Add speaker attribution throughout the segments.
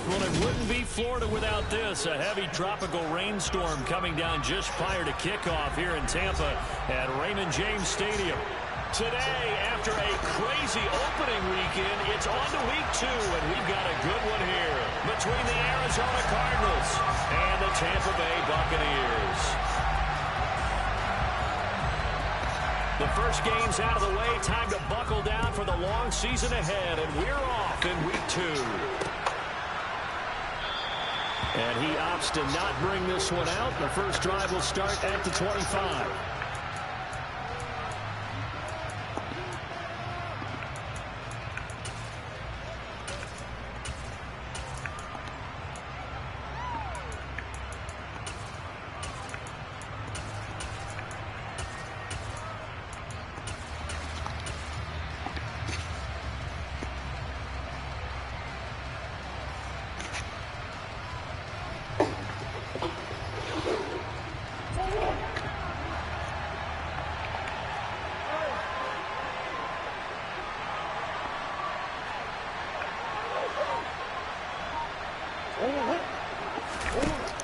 Speaker 1: Well, it wouldn't be Florida without this. A heavy tropical rainstorm coming down just prior to kickoff here in Tampa at Raymond James Stadium. Today, after a crazy opening weekend, it's on to week 2, and we've got a good one here between the Arizona Cardinals and the Tampa Bay Buccaneers. The first game's out of the way. Time to buckle down for the long season ahead, and we're off in week 2. And he opts to not bring this one out. The first drive will start at the 25.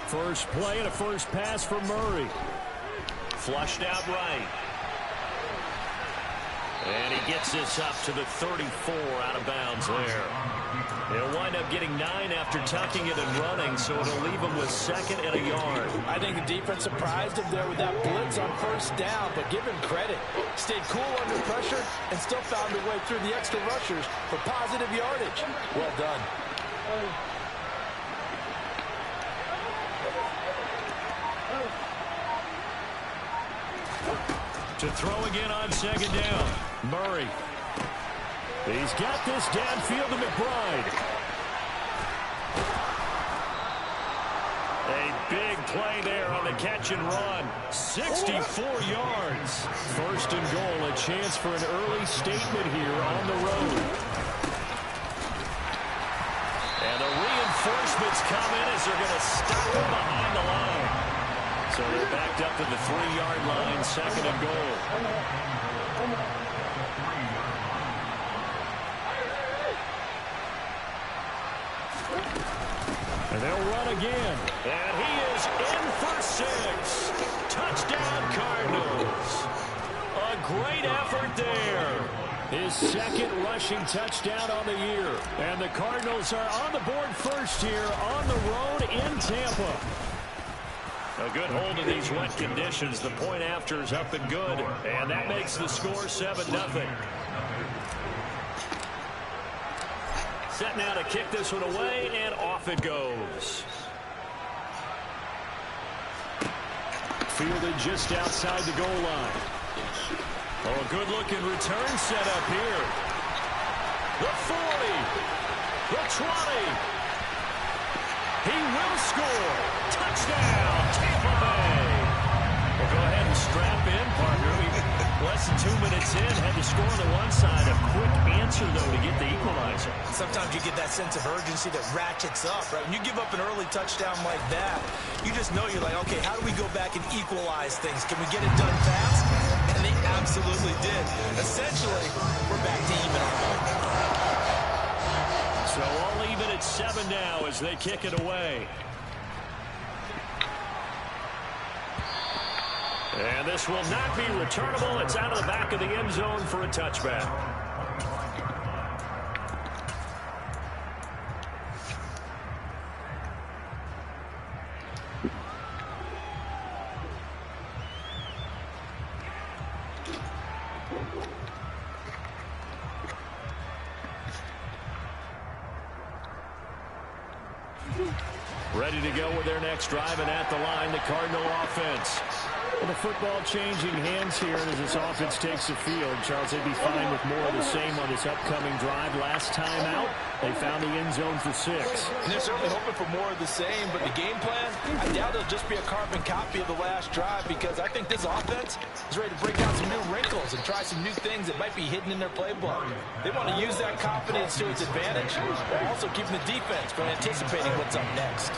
Speaker 1: First play and a first pass for Murray. Flushed out right. And he gets this up to the 34 out of bounds there. He'll wind up getting 9 after tucking it and running, so it'll leave him with 2nd and a yard.
Speaker 2: I think the defense surprised him there with that blitz on first down, but give him credit. Stayed cool under pressure and still found a way through the extra rushers for positive yardage. Well done.
Speaker 1: To throw again on 2nd down. Murray. He's got this downfield to McBride. A big play there on the catch and run. 64 yards. First and goal, a chance for an early statement here on the road. And the reinforcements come in as they're going to stop him behind the line. So they're backed up to the 3-yard line, 2nd and goal. And they'll run again. And he is in for 6. Touchdown, Cardinals. A great effort there. His 2nd rushing touchdown on the year. And the Cardinals are on the board first here on the road in Tampa. A good hold in these wet conditions. The point after is up and good. And that makes the score 7-0. Set now to kick this one away, and off it goes. Fielded just outside the goal line. Oh, a good-looking return set up here. The 40. The 20. He will score. Touchdown, Tampa Bay. Well, go ahead and strap in, partner. Less than 2 minutes in, had to score on the one side. A quick answer, though, to get the equalizer.
Speaker 2: Sometimes you get that sense of urgency that ratchets up, right? When you give up an early touchdown like that, you just know you're like, okay, how do we go back and equalize things? Can we get it done fast? And they absolutely did. Essentially, we're back to even on one.
Speaker 1: So all even at 7 now as they kick it away. And this will not be returnable. It's out of the back of the end zone for a touchback. Ready to go with their next drive, and at the line, the Cardinal offense. And the football changing hands here as this offense takes the field. Charles, they'd be fine with more of the same on this upcoming drive. Last time out, they found the end zone for 6.
Speaker 2: And they're certainly hoping for more of the same, but the game plan, I doubt it'll just be a carbon copy of the last drive, because I think this offense is ready to break out some new wrinkles and try some new things that might be hidden in their playbook. They want to use that confidence to its advantage, while also keeping the defense from anticipating what's up next.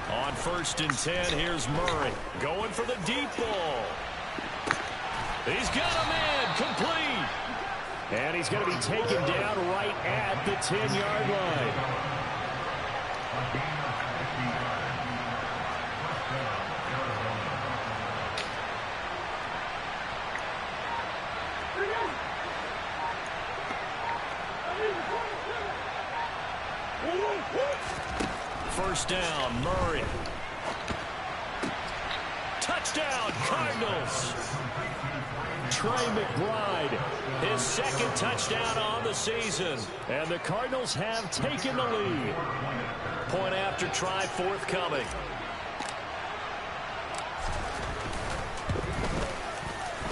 Speaker 1: On 1st and 10, here's Murray going for the deep ball. He's got a man complete. And he's going to be taken down right at the 10-yard line. First down, Murray. Touchdown, Cardinals. Trey McBride, his 2nd touchdown on the season. And the Cardinals have taken the lead. Point after try forthcoming.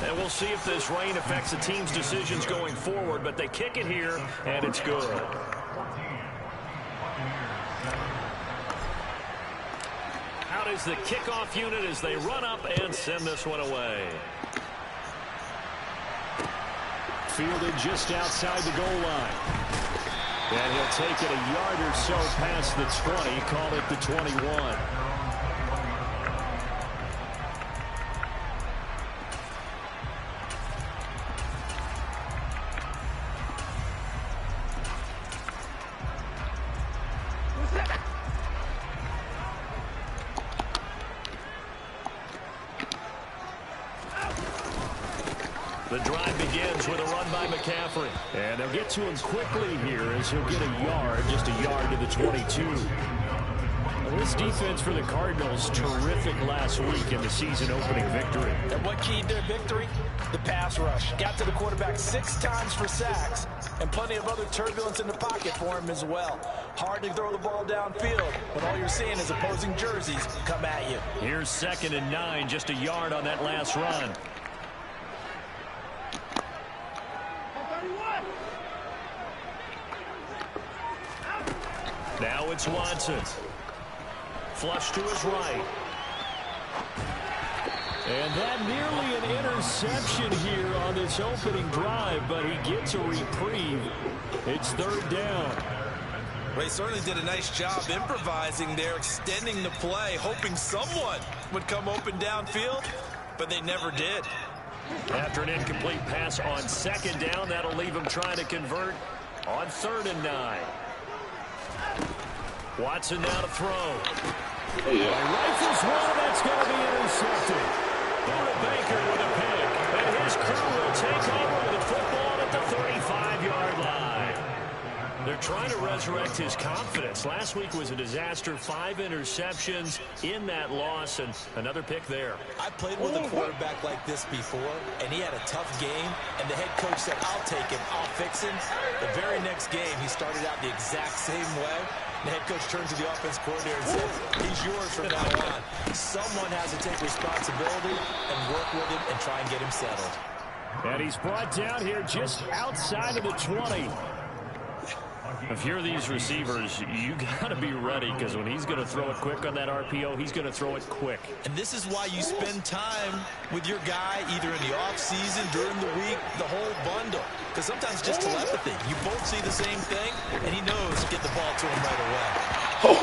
Speaker 1: And we'll see if this rain affects the team's decisions going forward, but they kick it here, and it's good. Out is the kickoff unit as they run up and send this one away. Fielded just outside the goal line. And he'll take it a yard or so past the 20, call it the 21. The drive begins with a run by McCaffrey. And they'll get to him quickly here as he'll get a yard, just a yard to the 22. Well, this defense for the Cardinals, terrific last week in the season-opening victory.
Speaker 2: And what keyed their victory? The pass rush. Got to the quarterback 6 times for sacks, and plenty of other turbulence in the pocket for him as well. Hard to throw the ball downfield when all you're seeing is opposing jerseys come at you.
Speaker 1: Here's 2nd and 9, just a yard on that last run. Now it's Watson. Flush to his right. And that nearly an interception here on this opening drive, but he gets a reprieve. It's 3rd down.
Speaker 2: Well, he certainly did a nice job improvising there, extending the play, hoping someone would come open downfield, but they never did.
Speaker 1: After an incomplete pass on 2nd down, that'll leave him trying to convert on 3rd and 9. Watson now to throw. Rifles one, that's going to be intercepted. Buda Baker with a pick, and his crew will take over with the football at the 35-yard line. They're trying to resurrect his confidence. Last week was a disaster, 5 interceptions in that loss, and another pick there.
Speaker 2: I played with a quarterback like this before, and he had a tough game, and the head coach said, I'll take him, I'll fix him. The very next game, he started out the exact same way. The head coach turned to the offense coordinator and said, he's yours from now on. Someone has to take responsibility and work with him and try and get him settled.
Speaker 1: And he's brought down here just outside of the 20. If you're these receivers, you got to be ready, because when he's going to throw it quick on that RPO, he's going to throw it quick.
Speaker 2: And this is why you spend time with your guy either in the offseason, during the week, the whole bundle. Because sometimes just telepathy. You both see the same thing, and he knows to get the ball to him right away.
Speaker 3: Oh,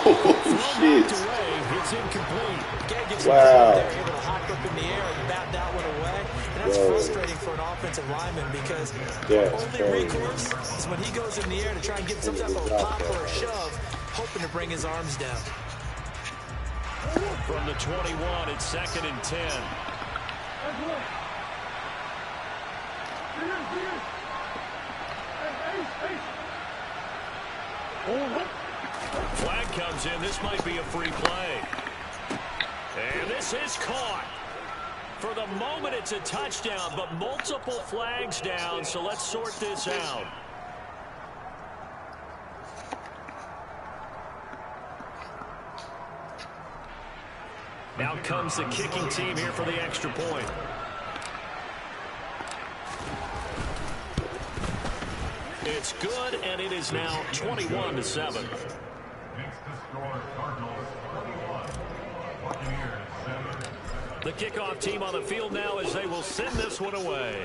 Speaker 3: shit.
Speaker 1: Away, it's incomplete.
Speaker 2: Guy gets him there, able to hop up in the air and bat that one away. And that's frustrating for an offensive lineman, because only recourse is when he goes in the air to try and get some type of a pop or a shove, hoping to bring his arms down.
Speaker 1: From the 21, it's 2nd and 10. Flag comes in. This might be a free play. And this is caught. For the moment, it's a touchdown, but multiple flags down, so let's sort this out. Now comes the kicking team here for the extra point. It's good, and it is now 21-7. The kickoff team on the field now as they will send this one away.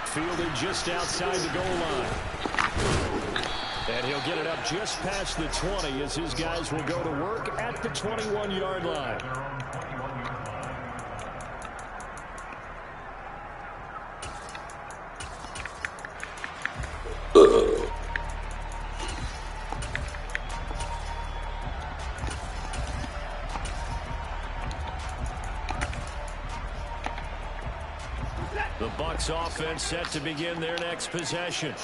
Speaker 1: Fielded just outside the goal line. And he'll get it up just past the 20 as his guys will go to work at the 21-yard line. The Bucs offense set to begin their next possession.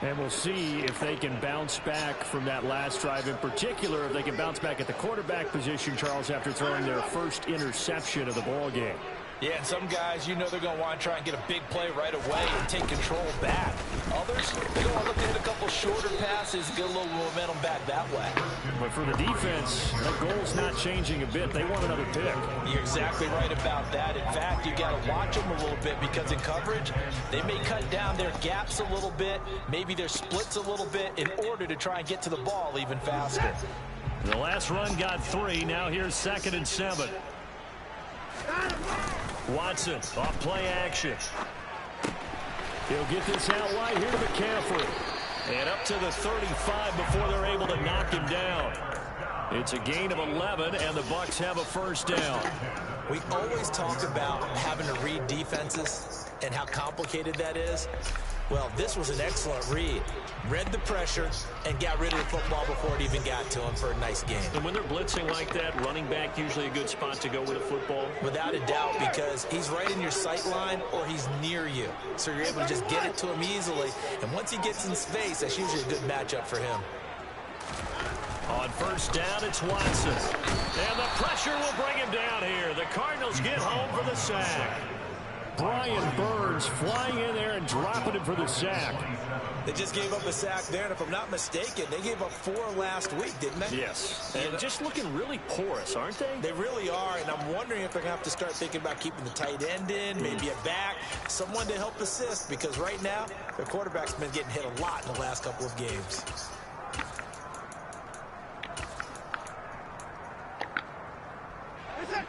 Speaker 1: And we'll see if they can bounce back from that last drive. In particular, if they can bounce back at the quarterback position, Charles, after throwing their first interception of the ball game.
Speaker 2: Yeah, and some guys, you know they're going to want to try and get a big play right away and take control back. Others, they're going to look to hit a couple shorter passes, get a little momentum back that way.
Speaker 1: But for the defense, that goal's not changing a bit. They want another pick.
Speaker 2: You're exactly right about that. In fact, you got to watch them a little bit because in coverage, they may cut down their gaps a little bit, maybe their splits a little bit in order to try and get to the ball even faster.
Speaker 1: The last run got 3. Now here's 2nd and 7. Watson off play action. He'll get this out wide here to McCaffrey. And up to the 35 before they're able to knock him down. It's a gain of 11, and the Bucs have a first down.
Speaker 2: We always talk about having to read defenses and how complicated that is. Well, this was an excellent read. Read the pressure and got rid of the football before it even got to him for a nice game.
Speaker 1: And when they're blitzing like that, running back usually a good spot to go with a football?
Speaker 2: Without a doubt, because he's right in your sight line or he's near you. So you're able to just get it to him easily. And once he gets in space, that's usually a good matchup for him.
Speaker 1: On first down, it's Watson. And the pressure will bring him down here. The Cardinals get home for the sack. Brian Burns flying in there and dropping it for the sack.
Speaker 2: They just gave up a sack there, and if I'm not mistaken, they gave up 4 last week, didn't they?
Speaker 1: Yes. And just looking really porous, aren't they?
Speaker 2: They really are, and I'm wondering if they're going to have to start thinking about keeping the tight end in, maybe a back, someone to help assist, because right now, their quarterback's been getting hit a lot in the last couple of games.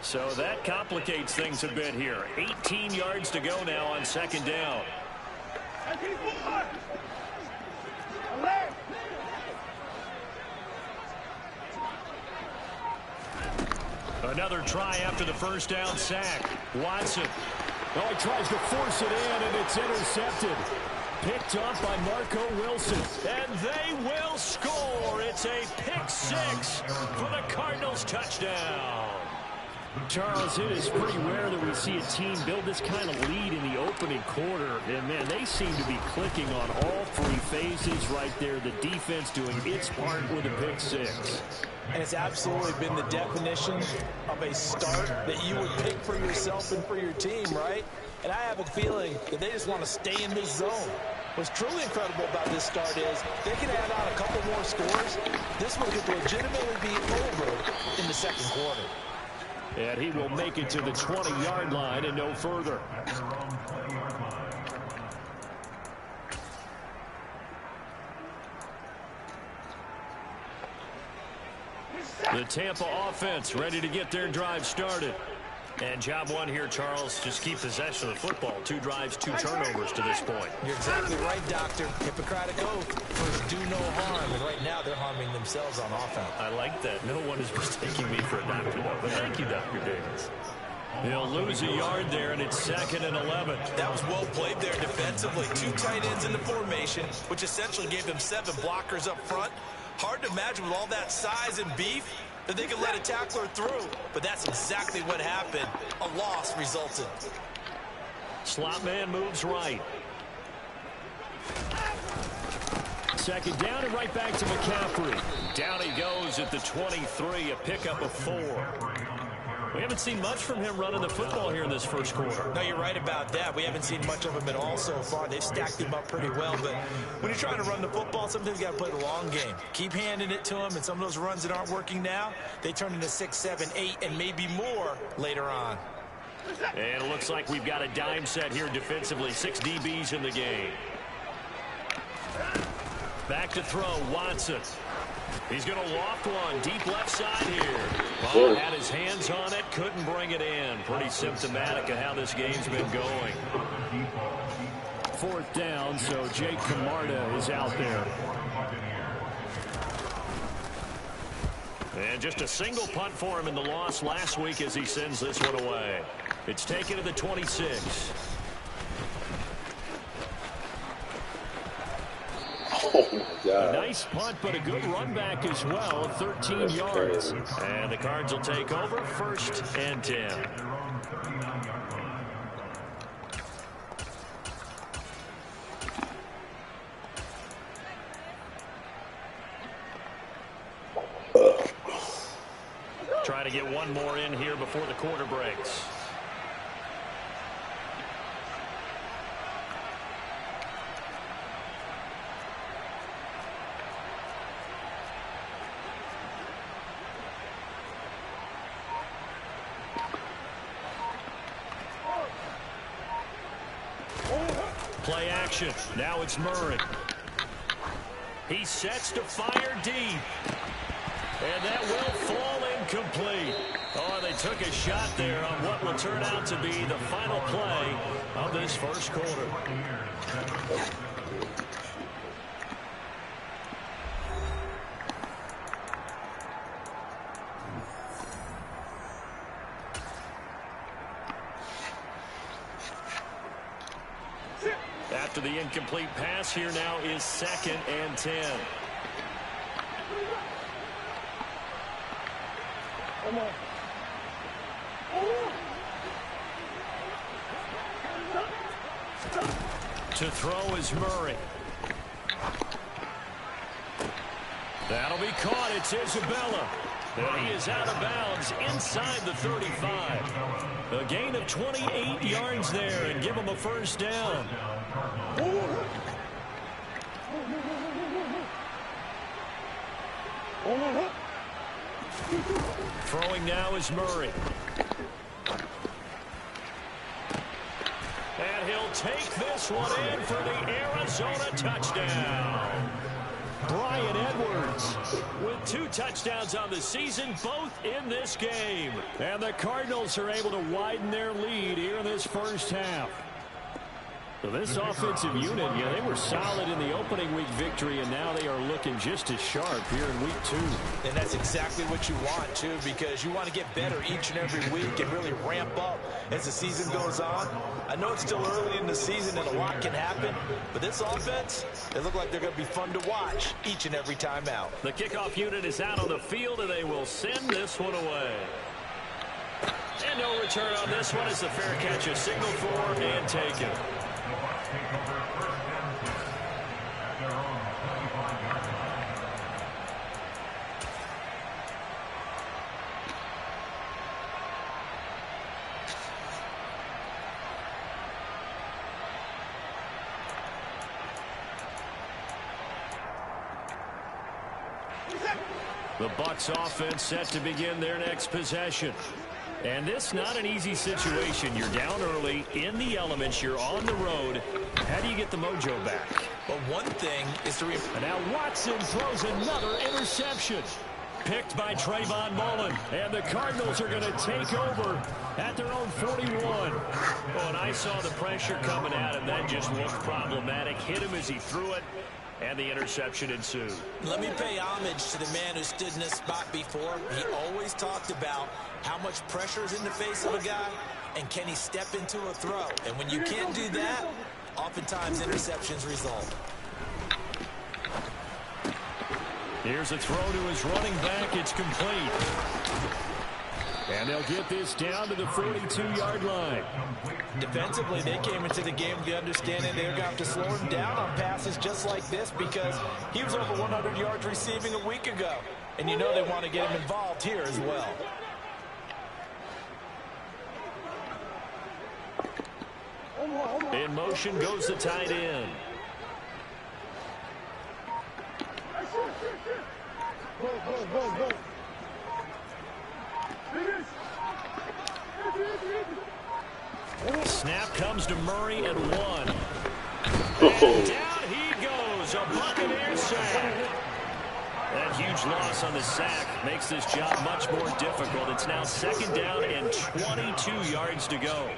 Speaker 1: So that complicates things a bit here. 18 yards to go now on 2nd down. Another try after the first down sack. Watson. Oh, he tries to force it in, and it's intercepted. Picked up by Marco Wilson. And they will score. It's a pick 6 for the Cardinals touchdown. Charles, it is pretty rare that we see a team build this kind of lead in the opening quarter. And, man, they seem to be clicking on all 3 phases right there. The defense doing its part with a pick 6.
Speaker 2: And it's absolutely been the definition of a start that you would pick for yourself and for your team, right? And I have a feeling that they just want to stay in this zone. What's truly incredible about this start is they can add on a couple more scores. This one could legitimately be over in the 2nd quarter.
Speaker 1: And he will make it to the 20-yard line and no further. The Tampa offense ready to get their drive started. And job 1 here, Charles, just keep possession of the football. 2 drives, 2 turnovers to this point.
Speaker 2: You're exactly right, Doctor. Hippocratic oath. First, do no harm. And right now, they're harming themselves on offense.
Speaker 1: I like that. No one is mistaking me for a doctor, though. But thank you, Dr. Davis. He'll lose a yard there, and it's 2nd and 11.
Speaker 2: That was well played there defensively. 2 tight ends in the formation, which essentially gave them 7 blockers up front. Hard to imagine with all that size and beef that they could let a tackler through. But that's exactly what happened. A loss resulted.
Speaker 1: Slot man moves right. 2nd down and right back to McCaffrey. Down he goes at the 23, a pickup of 4. We haven't seen much from him running the football here in this first quarter.
Speaker 2: No, you're right about that. We haven't seen much of him at all so far. They've stacked him up pretty well, but when you're trying to run the football, sometimes you got to play the long game. Keep handing it to him, and some of those runs that aren't working now, they turn into 6, 7, 8, and maybe more later on.
Speaker 1: And it looks like we've got a dime set here defensively. 6 DBs in the game. Back to throw, Watson. He's going to loft one deep left side here. Ball had his hands on it, couldn't bring it in. Pretty symptomatic of how this game's been going. 4th down, so Jake Camarda is out there. And just a single punt for him in the loss last week as he sends this one away. It's taken to the 26.
Speaker 3: Oh, my God.
Speaker 1: A nice punt, but a good run back as well, 13 yards. And the Cards will take over, 1st and 10. Try to get one more in here before the quarter breaks. Play action. Now it's Murray. He sets to fire deep. And that will fall incomplete. Oh, they took a shot there on what will turn out to be the final play of this first quarter. After the incomplete pass, here now is 2nd and 10. To throw is Murray. That'll be caught. It's Isabella. And he is out of bounds inside the 35. A gain of 28 yards there and give him a 1st down. Throwing now is Murray. And he'll take this one in for the Arizona touchdown. Bryan Edwards with 2 touchdowns on the season, both in this game. And the Cardinals are able to widen their lead here in this first half. So this offensive unit, yeah, they were solid in the opening week victory, and now they are looking just as sharp here in week 2.
Speaker 2: And that's exactly what you want, too, because you want to get better each and every week and really ramp up as the season goes on. I know it's still early in the season and a lot can happen, but this offense, they look like they're going to be fun to watch each and every time out.
Speaker 1: The kickoff unit is out on the field, and they will send this one away. And no return on this one as the fair catch is signaled for and taken. The Bucs offense set to begin their next possession. And this not an easy situation. You're down early, in the elements, you're on the road. How do you get the mojo back?
Speaker 2: Well, one thing is to...
Speaker 1: And now Watson throws another interception. Picked by Trayvon Mullen. And the Cardinals are going to take over at their own 41. Oh, and I saw the pressure coming at him. That just looked problematic. Hit him as he threw it. And the interception ensued.
Speaker 2: Let me pay homage to the man who stood in this spot before. He always talked about how much pressure is in the face of a guy, and can he step into a throw. And when you can't do that, oftentimes interceptions result.
Speaker 1: Here's a throw to his running back. It's complete. And they'll get this down to the 42-yard line.
Speaker 2: Defensively, they came into the game with the understanding they're going to have to slow him down on passes just like this because he was over 100 yards receiving a week ago. And you know they want to get him involved here as well.
Speaker 1: In motion goes the tight end. Snap comes to Murray at 1. And down he goes. A Buccaneer sack. That huge loss on the sack makes this job much more difficult. It's now 2nd down and 22 yards to go.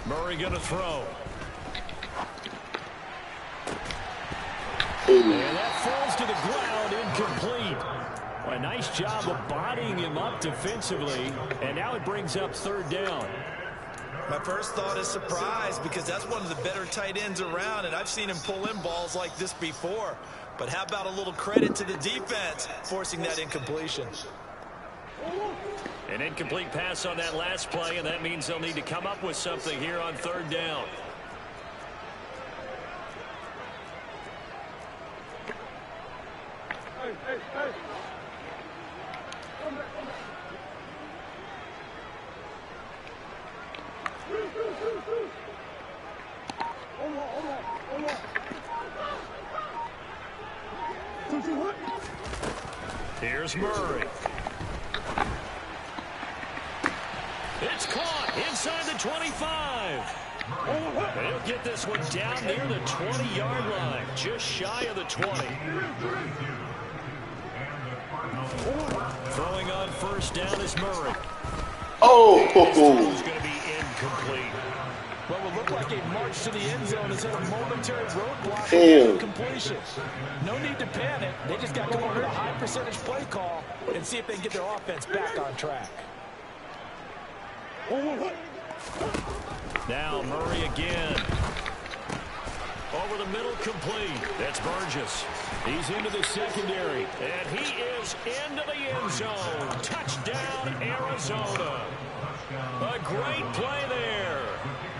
Speaker 1: Murray going to throw. And that falls to the ground, incomplete. A nice job of bodying him up defensively, and now it brings up 3rd down.
Speaker 2: My first thought is surprise, because that's one of the better tight ends around, and I've seen him pull in balls like this before. But how about a little credit to the defense forcing that incompletion?
Speaker 1: An incomplete pass on that last play, and that means they'll need to come up with something here on 3rd down. Here's Murray. It's caught inside the 25. They'll get this one down near the 20-yard line, just shy of the 20. Throwing on 1st down is Murray.
Speaker 3: Oh!
Speaker 1: This throw's going to be incomplete.
Speaker 2: What will look like a march to the end zone has hit a momentary roadblock
Speaker 3: Damn.
Speaker 2: completion. No need to panic. They just got to come up with a high percentage play call and see if they can get their offense back on track.
Speaker 1: Now Murray again. Over the middle, complete. That's Burgess. He's into the secondary, and he is into the end zone. Touchdown, Arizona. A great play there.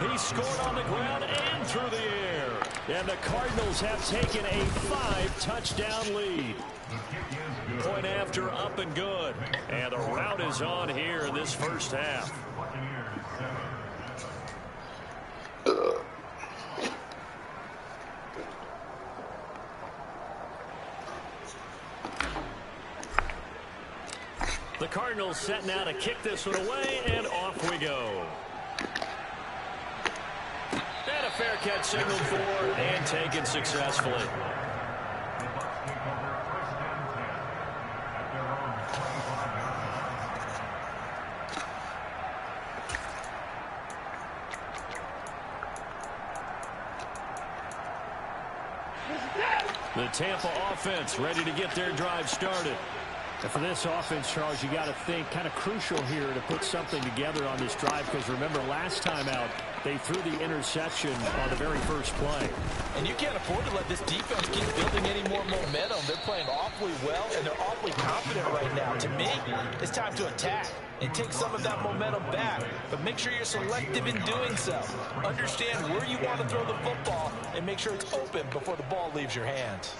Speaker 1: He scored on the ground and through the air. And the Cardinals have taken a 5-touchdown lead. Point after, up and good. And the route is on here in this first half. The Cardinals setting out to kick this one away, and off we go. And a fair catch signaled for and taken successfully. The Tampa offense ready to get their drive started.
Speaker 4: And for this offense, Charles, you got to think kind of crucial here to put something together on this drive, because remember last time out they threw the interception on the very first play.
Speaker 2: And you can't afford to let this defense keep building any more momentum. They're playing awfully well, and they're awfully confident right now. To me, it's time to attack and take some of that momentum back. But make sure you're selective in doing so. Understand where you want to throw the football and make sure it's open before the ball leaves your hands.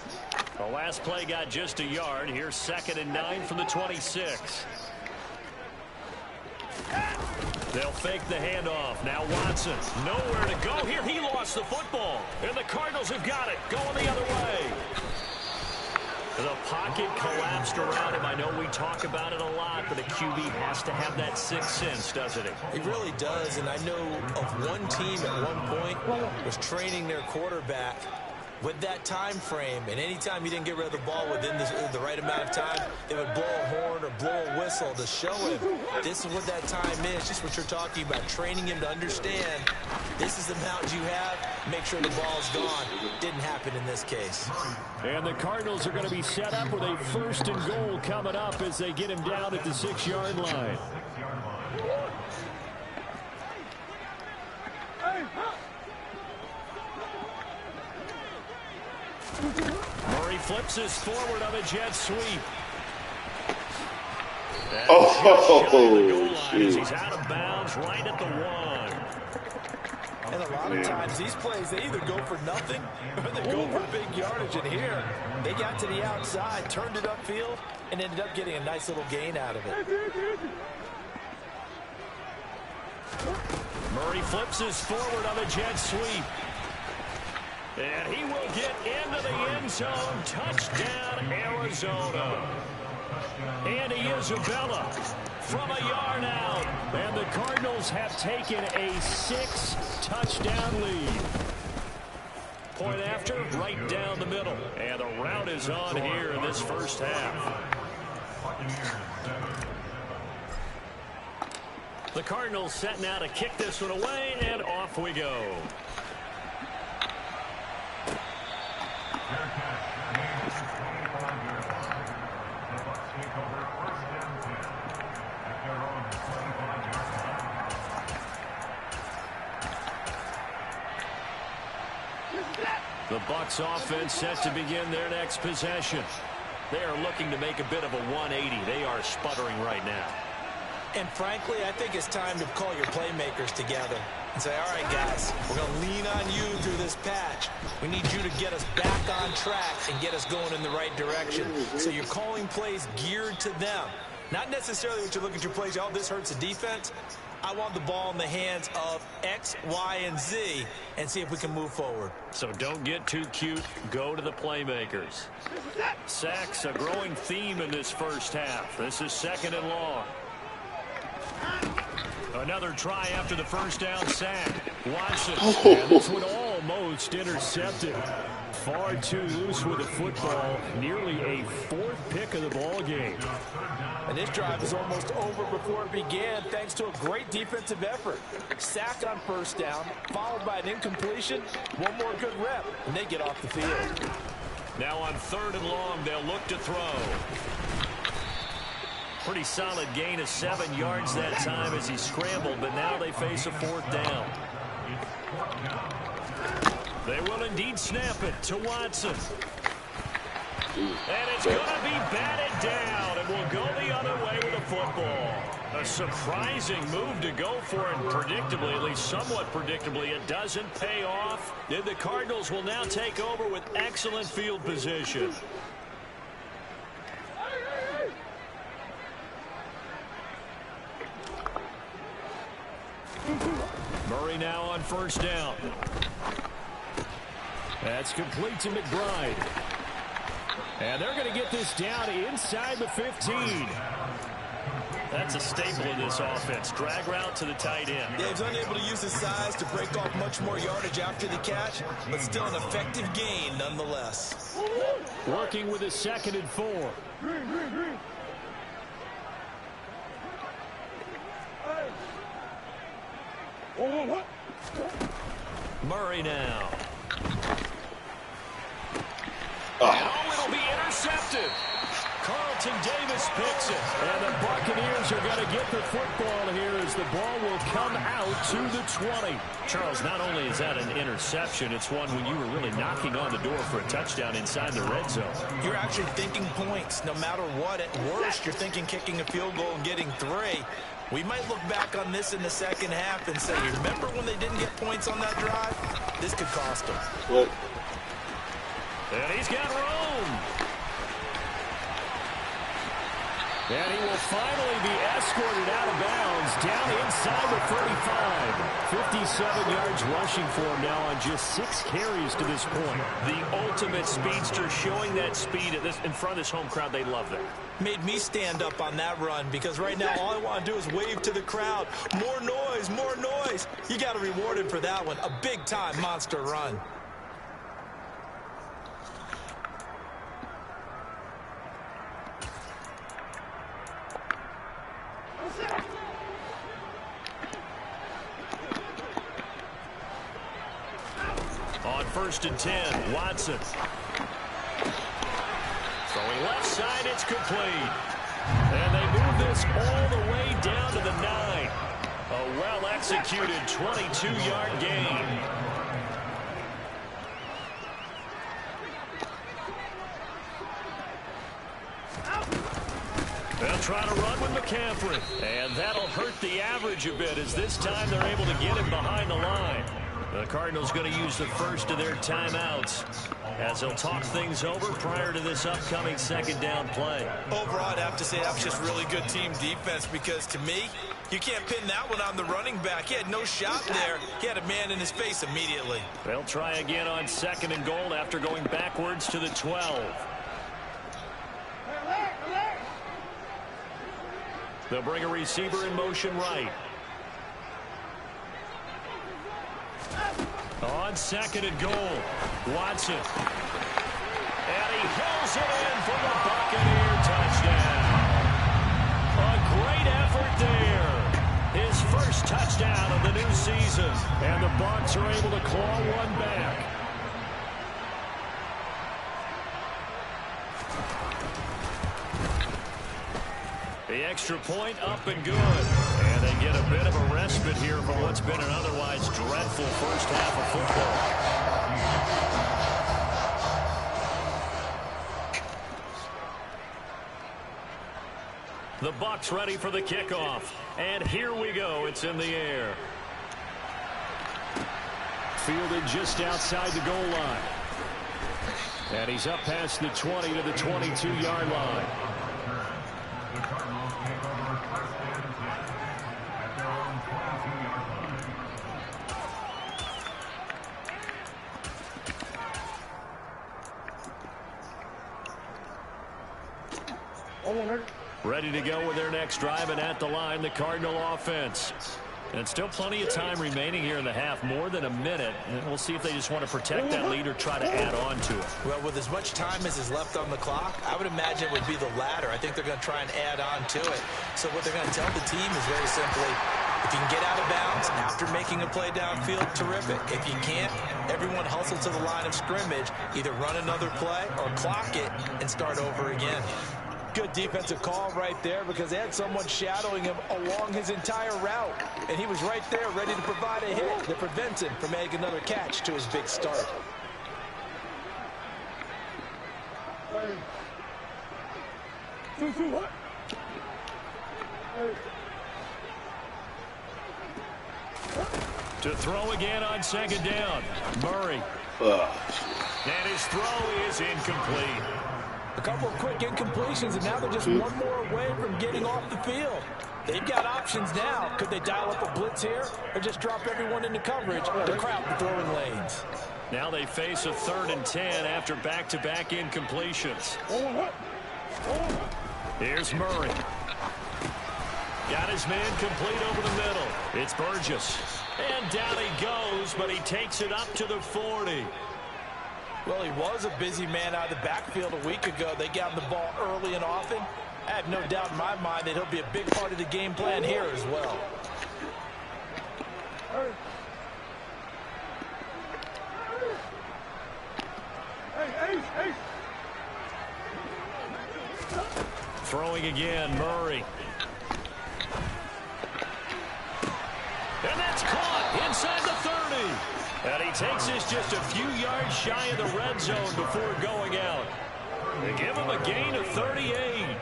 Speaker 1: The last play got just a yard. Here's 2nd and 9 from the 26. They'll fake the handoff. Now Watson, nowhere to go here. He lost the football, and the Cardinals have got it. Going the other way. The pocket collapsed around him. I know we talk about it a lot, but a QB has to have that sixth sense, doesn't it?
Speaker 2: It really does, and I know of one team at one point was training their quarterback with that time frame, and anytime you didn't get rid of the ball within the right amount of time, they would blow a horn or blow a whistle to show him this is what that time is, just what you're talking about, training him to understand this is the amount you have, make sure the ball's gone. Didn't happen in this case.
Speaker 1: And the Cardinals are going to be set up with a 1st and goal coming up as they get him down at the 6-yard line. Murray flips his forward on a jet sweep.
Speaker 3: Oh,
Speaker 1: He's
Speaker 3: shit.
Speaker 1: out of bounds right at the 1.
Speaker 2: And a lot of times these plays, they either go for nothing or they go for big yardage. And here, they got to the outside, turned it upfield, and ended up getting a nice little gain out of it.
Speaker 1: Murray flips his forward on a jet sweep. And he will get into the end zone. Touchdown, Arizona. Andy Isabella from a yard out. And the Cardinals have taken a 6-touchdown lead. Point after, right down the middle. And the route is on here in this first half. The Cardinals set now to kick this one away, and off we go. The Bucs offense set to begin their next possession. They are looking to make a bit of a 180. They are sputtering right now.
Speaker 2: And frankly, I think it's time to call your playmakers together and say, all right, guys, we're going to lean on you through this patch. We need you to get us back on track and get us going in the right direction. So you're calling plays geared to them. Not necessarily what you look at your plays, oh, this hurts the defense. I want the ball in the hands of X, Y, and Z and see if we can move forward.
Speaker 1: So don't get too cute. Go to the playmakers. Sacks, a growing theme in this first half. This is 2nd and long. Another try after the first down sack. Watson. And this one almost intercepted. Far too loose with the football. Nearly a 4th pick of the ball game.
Speaker 2: And this drive is almost over before it began thanks to a great defensive effort. Sack on first down, followed by an incompletion. One more good rep, and they get off the field.
Speaker 1: Now on 3rd and long, they'll look to throw. Pretty solid gain of 7 yards that time as he scrambled, but now they face a 4th down. They will indeed snap it to Watson. And it's going to be batted down, and will go the other way with the football. A surprising move to go for it, predictably, at least somewhat predictably. It doesn't pay off. Then the Cardinals will now take over with excellent field position. Murray now on first down. That's complete to McBride. And they're going to get this down inside the 15. That's a staple of this offense. Drag route to the tight end.
Speaker 2: Yeah, he's unable to use his size to break off much more yardage after the catch, but still an effective gain nonetheless.
Speaker 1: Working with a 2nd and 4. Murray now. Oh, it'll be intercepted. Carlton Davis picks it. And the Buccaneers are going to get the football here as the ball will come out to the 20. Charles, not only is that an interception, it's one when you were really knocking on the door for a touchdown inside the red zone.
Speaker 2: You're actually thinking points no matter what. At worst, you're thinking kicking a field goal and getting 3. We might look back on this in the second half and say, remember when they didn't get points on that drive? This could cost them.
Speaker 3: What?
Speaker 1: And he's got room. And he will finally be escorted out of bounds down inside the 35. 57 yards rushing for him now on just 6 carries to this point. The ultimate speedster, showing that speed at this, in front of this home crowd. They love that.
Speaker 2: Made me stand up on that run because right now all I want to do is wave to the crowd. More noise, more noise. You got to reward him for that one. A big-time monster run.
Speaker 1: On 1st and 10, Watson. Throwing left side, it's complete. And they move this all the way down to the 9. A well-executed 22-yard gain. They'll try to run with McCaffrey. And that'll hurt the average a bit as this time they're able to get him behind the line. The Cardinals going to use the first of their timeouts as they'll talk things over prior to this upcoming second down play.
Speaker 2: Overall, I'd have to say that was just really good team defense because to me, you can't pin that one on the running back. He had no shot there. He had a man in his face immediately.
Speaker 1: They'll try again on 2nd and goal after going backwards to the 12. They'll bring a receiver in motion right. On 2nd and goal, Watson. And he hauls it in for the Buccaneer touchdown. A great effort there. His first touchdown of the new season. And the Bucs are able to claw one back. The extra point up and good. And they get a bit of a respite here from what's been an otherwise dreadful first half of football. The Bucs ready for the kickoff. And here we go. It's in the air.
Speaker 4: Fielded just outside the goal line. And he's up past the 20 to the 22-yard line. Ready to go with their next drive, and at the line, the Cardinal offense. And still plenty of time remaining here in the half, more than a minute. And we'll see if they just want to protect that lead or try to add on to it.
Speaker 2: Well, with as much time as is left on the clock, I would imagine it would be the latter. I think they're going to try and add on to it. So what they're going to tell the team is very simply, if you can get out of bounds after making a play downfield, terrific. If you can't, everyone hustle to the line of scrimmage, either run another play or clock it and start over again.
Speaker 5: Good defensive call right there because they had someone shadowing him along his entire route. And he was right there ready to provide a hit that prevents him from adding another catch to his big start.
Speaker 1: To throw again on 2nd down. Murray. And his throw is incomplete.
Speaker 5: A couple of quick incompletions, and now they're just one more away from getting off the field. They've got options now. Could they dial up a blitz here or just drop everyone into coverage to crowd the throwing lanes?
Speaker 1: Now they face a 3rd and 10 after back-to-back incompletions. Here's Murray. Got his man complete over the middle. It's Burgess. And down he goes, but he takes it up to the 40.
Speaker 5: Well, he was a busy man out of the backfield a week ago. They got him the ball early and often. I have no doubt in my mind that he'll be a big part of the game plan here as well.
Speaker 1: Throwing again, Murray. And that's caught inside the 30. And he takes this just a few yards shy of the red zone before going out. They give him a gain of 38.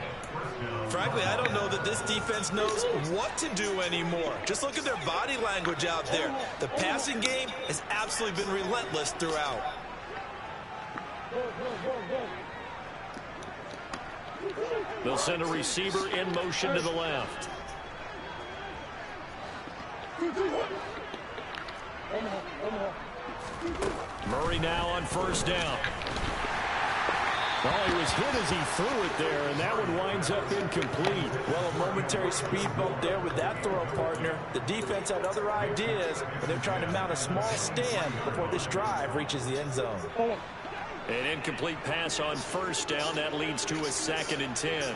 Speaker 2: Frankly, I don't know that this defense knows what to do anymore. Just look at their body language out there. The passing game has absolutely been relentless throughout.
Speaker 1: They'll send a receiver in motion to the left. Murray now on 1st down.
Speaker 4: Oh, he was hit as he threw it there, and that one winds up incomplete.
Speaker 5: Well, a momentary speed bump there with that throw, partner. The defense had other ideas, and they're trying to mount a small stand before this drive reaches the end zone.
Speaker 1: An incomplete pass on 1st down. That leads to a 2nd and 10.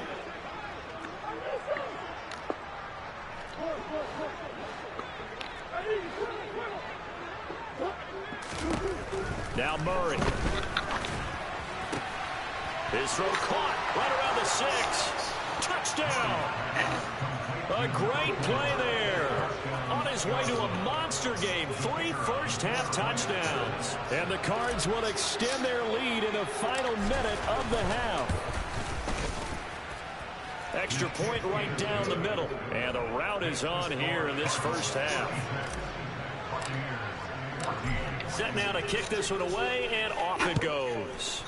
Speaker 1: Now Murray. His throw caught right around the 6. Touchdown. A great play there. On his way to a monster game. 3 first-half touchdowns.
Speaker 4: And the Cards will extend their lead in the final minute of the half. extra point right down the middle. And the rout is on here in this first half. Set now to kick this one away, and off it goes.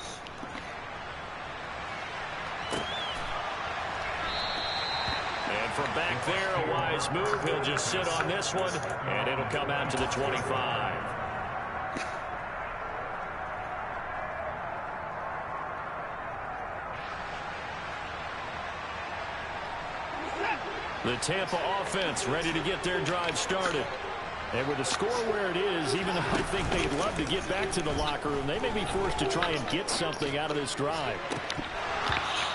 Speaker 4: And from back there, a wise move. He'll just sit on this one, and it'll come out to the 25. The Tampa offense ready to get their drive started. And with the score where it is, even though I think they'd love to get back to the locker room, they may be forced to try and get something out of this drive.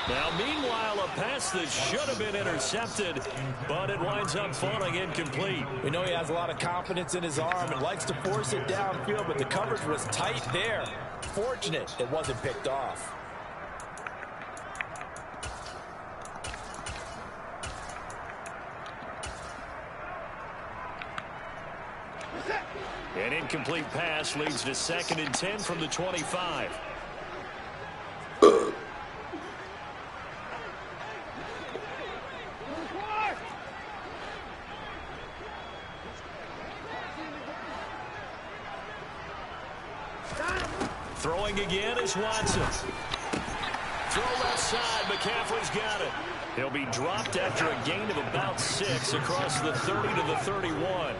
Speaker 4: Now, meanwhile, a pass that should have been intercepted, but it winds up falling incomplete.
Speaker 5: We know he has a lot of confidence in his arm and likes to force it downfield, but the coverage was tight there. Fortunate it wasn't picked off.
Speaker 4: An incomplete pass leads to 2nd and 10 from the 25. Throwing again is Watson. Throw left side. McCaffrey's got it. He'll be dropped after a gain of about 6 across the 30 to the 31.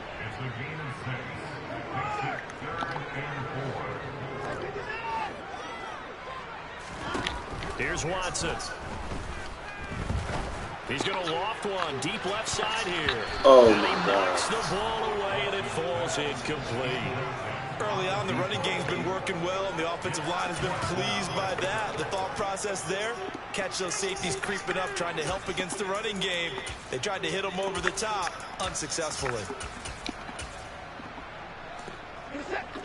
Speaker 4: Here's Watson. He's going to loft one deep left side here.
Speaker 3: Oh,
Speaker 4: and he
Speaker 3: my
Speaker 4: knocks
Speaker 3: God.
Speaker 4: the ball away, and it falls incomplete.
Speaker 2: Early on, the running game's been working well, and the offensive line has been pleased by that. The thought process there, catch those safeties creeping up, trying to help against the running game. They tried to hit them over the top, unsuccessfully.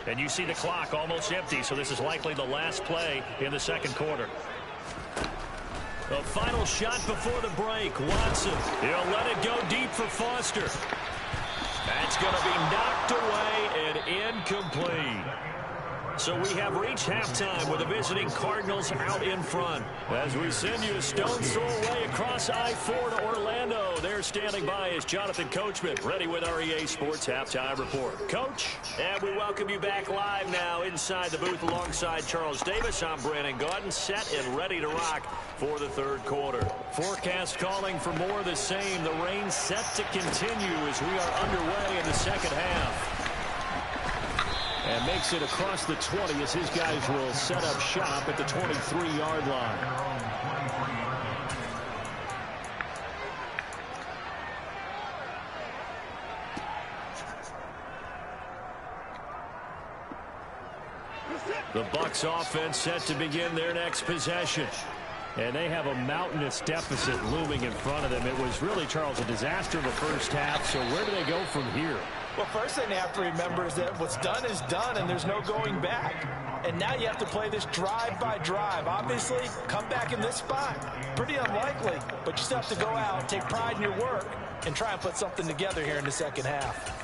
Speaker 4: And you see the clock almost empty, so this is likely the last play in the second quarter. The final shot before the break. Watson, he'll let it go deep for Foster. That's going to be knocked away and incomplete. So we have reached halftime with the visiting Cardinals out in front. As we send you a stone's throw away across I-4 to Orlando. There standing by is Jonathan Coachman, ready with our EA Sports Halftime Report. Coach, and we welcome you back live now inside the booth alongside Charles Davis. I'm Brandon Gaudin, set and ready to rock for the third quarter. Forecast calling for more of the same. The rain set to continue as we are underway in the second half. And makes it across the 20 as his guys will set up shop at the 23-yard line. The Bucs offense set to begin their next possession. And they have a mountainous deficit looming in front of them. It was really, Charles, a disaster in the first half. So where do they go from here?
Speaker 5: Well, first thing they have to remember is that what's done is done, and there's no going back. And now you have to play this drive by drive. Obviously, come back in this spot. Pretty unlikely, but you still have to go out, take pride in your work, and try and put something together here in the second half.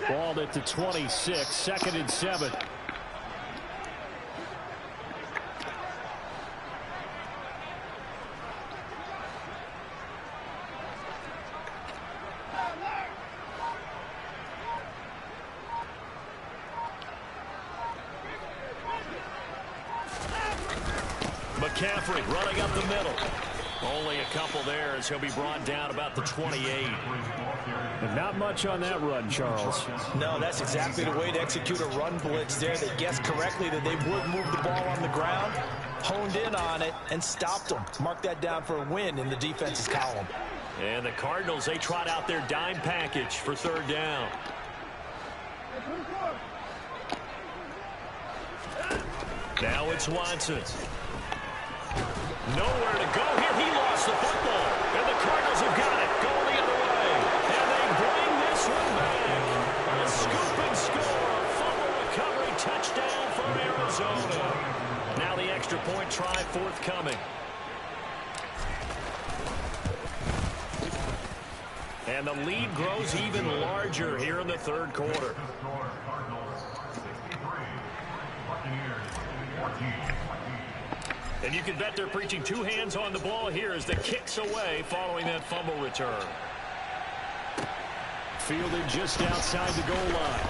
Speaker 4: Ball at the 26, 2nd and 7. McCaffrey running up the middle. Only a couple there as he'll be brought down about the 28.
Speaker 1: And not much on that run, Charles.
Speaker 5: No, that's exactly the way to execute a run blitz there. They guessed correctly that they would move the ball on the ground, honed in on it, and stopped them. Mark that down for a win in the defense's column.
Speaker 4: And the Cardinals, they trot out their dime package for third down. Now it's Watson. Nowhere to go here. He lost the football. And the Cardinals have got it. Going the other way. And they bring this one back. A scoop and score. A fumble recovery touchdown for Arizona. Now the extra point try forthcoming. And the lead grows even larger here in the third quarter. And you can bet they're preaching two hands on the ball here as the kick's away following that fumble return.
Speaker 1: Fielded just outside the goal line.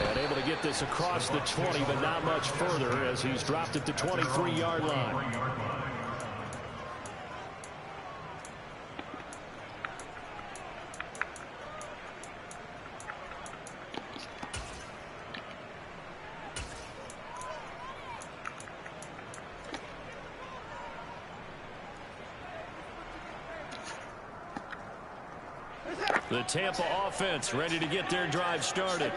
Speaker 1: And able to get this across the 20, but not much further as he's dropped at the 23-yard line. The Tampa offense ready to get their drive started.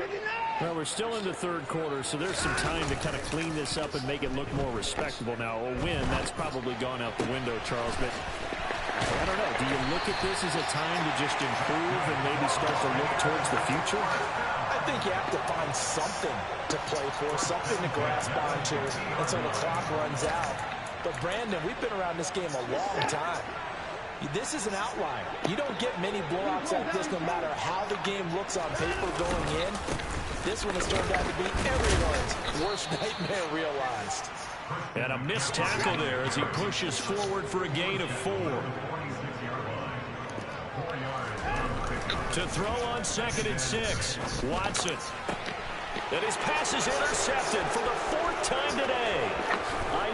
Speaker 1: Well, we're still in the third quarter, so there's some time to kind of clean this up and make it look more respectable. Now, a win, that's probably gone out the window, Charles, but I don't know. Do you look at this as a time to just improve and maybe start to look towards the future?
Speaker 5: I think you have to find something to play for, something to grasp onto until the clock runs out. But, Brandon, we've been around this game a long time. This is an outlier. You don't get many blowouts like this no matter how the game looks on paper going in. This one has turned out to be everyone's worst nightmare realized.
Speaker 1: And a missed tackle there as he pushes forward for a gain of 4. To throw on 2nd and 6. Watson. And his pass is intercepted for the 4th time today.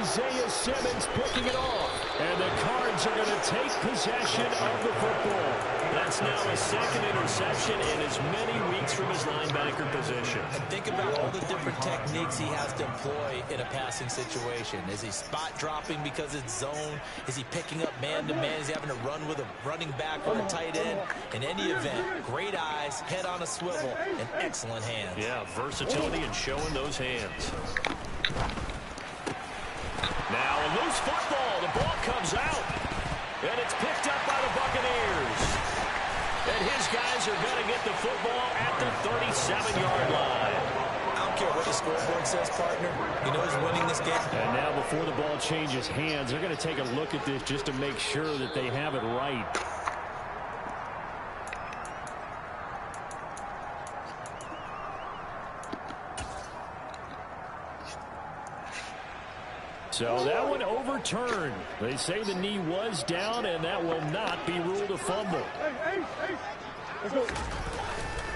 Speaker 1: Isaiah Simmons picking it off. And the Cards are going to take possession of the football.
Speaker 4: That's now his 2nd interception in as many weeks from his linebacker position.
Speaker 2: And think about all the different techniques he has to employ in a passing situation. Is he spot dropping because it's zone? Is he picking up man-to-man? Is he having to run with a running back or a tight end? In any event, great eyes, head on a swivel, and excellent hands.
Speaker 4: Yeah, versatility and showing those hands. Now a loose football. The ball comes out. And it's picked up by the Buccaneers. And his guys are going to get the football at the 37-yard line.
Speaker 2: I don't care what the scoreboard says, partner. He knows winning this game.
Speaker 1: And now before the ball changes hands, they're going to take a look at this just to make sure that they have it right. So that one overturned. They say the knee was down, and that will not be ruled a fumble.
Speaker 6: Let's go.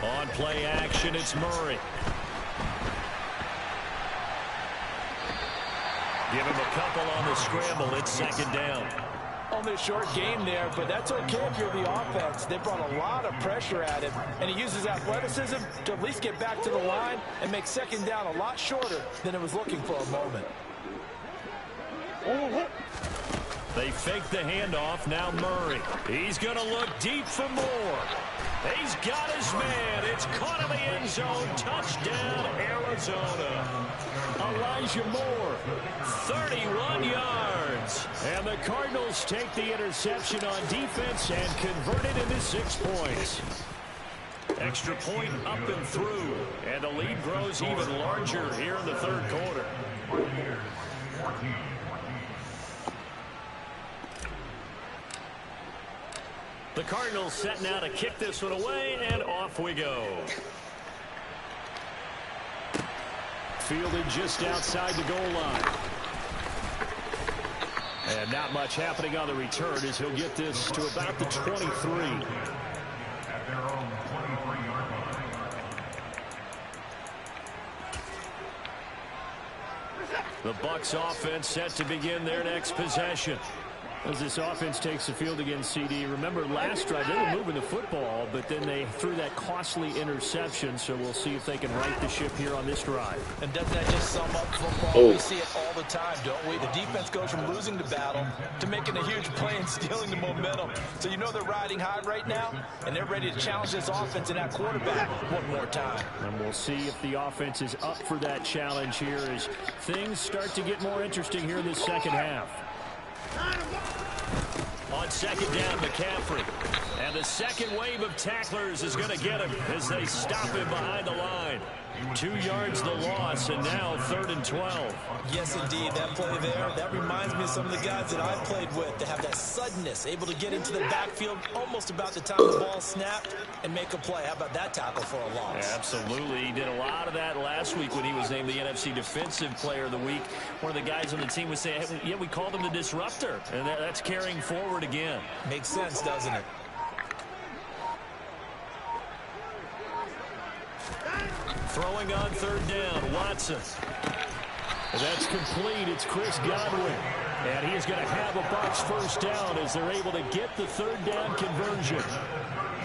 Speaker 1: On play action, it's Murray.
Speaker 4: Give him a couple on the scramble. It's 2nd down.
Speaker 5: Only a short game there, but that's okay if you're the offense. They brought a lot of pressure at him, and he uses athleticism to at least get back to the line and make 2nd down a lot shorter than it was looking for a moment.
Speaker 1: They fake the handoff. Now Murray. He's going to look deep for more. He's got his man. It's caught in the end zone. Touchdown, Arizona. Elijah Moore, 31 yards. And the Cardinals take the interception on defense and convert it into 6 points.
Speaker 4: Extra point up and through. And the lead grows even larger here in the third quarter. The Cardinals set now to kick this one away, and off we go.
Speaker 1: Fielded just outside the goal line. And not much happening on the return as he'll get this to about the 23. The Bucs offense set to begin their next possession. As this offense takes the field against CD, remember last drive they were moving the football, but then they threw that costly interception, so we'll see if they can right the ship here on this drive.
Speaker 5: And doesn't that just sum up football? We see it all the time, don't we? The defense goes from losing the battle to making a huge play and stealing the momentum. So you know they're riding high right now, and they're ready to challenge this offense and that quarterback one more time.
Speaker 1: And we'll see if the offense is up for that challenge here as things start to get more interesting here in this second half.
Speaker 4: On second down, McCaffrey. And the second wave of tacklers is going to get him as they stop him behind the line. 2 yards the loss, and now 3rd and 12.
Speaker 2: Yes, indeed. That play there, that reminds me of some of the guys that I've played with. They have that suddenness, able to get into the backfield almost about the time the ball snapped and make a play. How about that tackle for a loss?
Speaker 4: Absolutely. He did a lot of that last week when he was named the NFC Defensive Player of the Week. One of the guys on the team was saying, hey, yeah, we called him the disruptor, and that's carrying forward again.
Speaker 2: Makes sense, doesn't it?
Speaker 4: Throwing on 3rd down, Watson.
Speaker 1: That's complete. It's Chris Godwin. And he is going to have a Bucs first down as they're able to get the 3rd down conversion.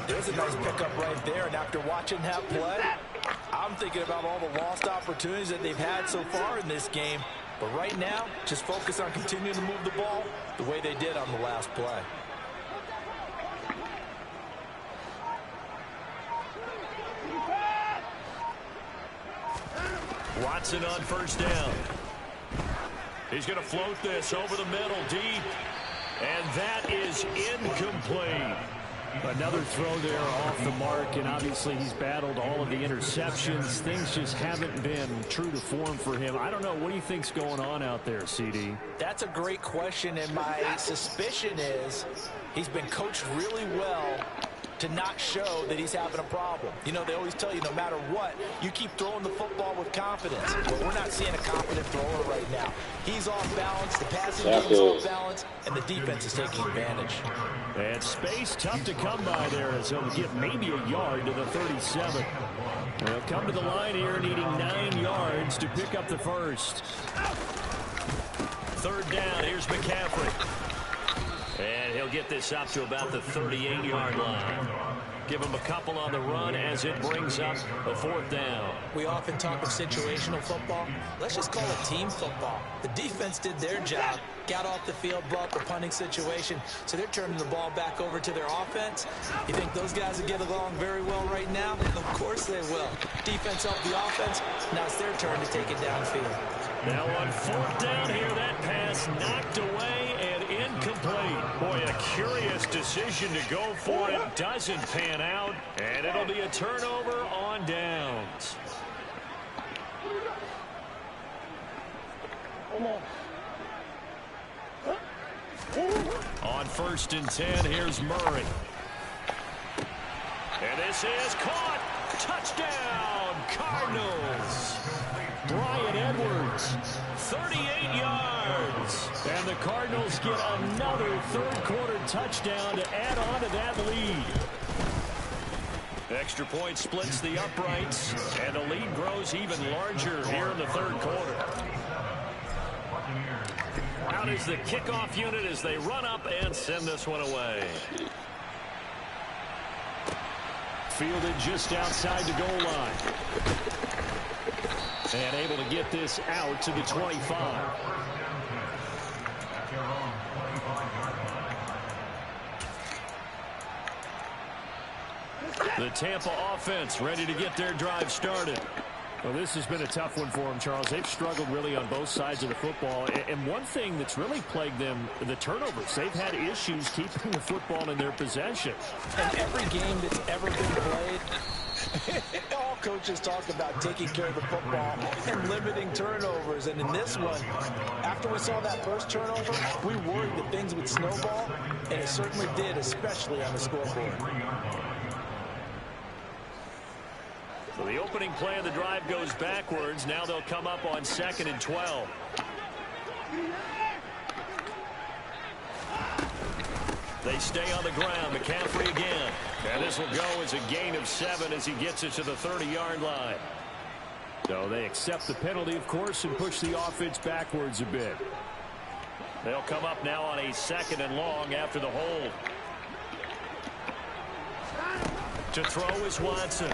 Speaker 5: There's a nice pickup right there. And after watching that play, I'm thinking about all the lost opportunities that they've had so far in this game. But right now, just focus on continuing to move the ball the way they did on the last play.
Speaker 4: Watson on 1st down. He's going to float this over the middle, deep. And that is incomplete.
Speaker 1: Another throw there off the mark, and obviously he's battled all of the interceptions. Things just haven't been true to form for him. I don't know. What do you think's going on out there, CD?
Speaker 5: That's a great question, and my suspicion is he's been coached really well to not show that he's having a problem. You know, they always tell you no matter what, you keep throwing the football with confidence. Well, we're not seeing a confident thrower right now. He's off balance, the passing game is off balance, and the defense is taking advantage.
Speaker 1: And space tough to come by there as he'll get maybe a yard to the 37. They'll come to the line here needing 9 yards to pick up the first.
Speaker 4: 3rd down, here's McCaffrey. And he'll get this up to about the 38-yard line. Give him a couple on the run as it brings up a 4th down.
Speaker 2: We often talk of situational football. Let's just call it team football. The defense did their job, got off the field, brought the punting situation, so they're turning the ball back over to their offense. You think those guys will get along very well right now? Of course they will. Defense helped the offense. Now it's their turn to take it downfield.
Speaker 4: Now on 4th down here, that pass knocked away and incomplete. Boy, a curious decision to go for it. Doesn't pan out, and it'll be a turnover on downs. On 1st and 10, here's Murray. And this is caught. Touchdown, Cardinals.
Speaker 1: Brian Edwards.
Speaker 4: 38 yards.
Speaker 1: And the Cardinals get another 3rd quarter touchdown to add on to that lead.
Speaker 4: Extra point splits the uprights, and the lead grows even larger here in the 3rd quarter. Out is the kickoff unit as they run up and send this one away.
Speaker 1: Fielded just outside the goal line. And able to get this out to the 25.
Speaker 4: The Tampa offense ready to get their drive started.
Speaker 1: Well, this has been a tough one for them, Charles. They've struggled really on both sides of the football. And one thing that's really plagued them, the turnovers. They've had issues keeping the football in their possession.
Speaker 5: And every game that's ever been played, all coaches talk about taking care of the football and limiting turnovers. And in this one, after we saw that first turnover, we worried that things would snowball, and it certainly did, especially on the scoreboard.
Speaker 4: So the opening play of the drive goes backwards. Now they'll come up on 2nd and 12. They stay on the ground. McCaffrey again. And this will go as a gain of 7 as he gets it to the 30-yard line.
Speaker 1: So they accept the penalty, of course, and push the offense backwards a bit.
Speaker 4: They'll come up now on a 2nd and long after the hold. To throw is Watson.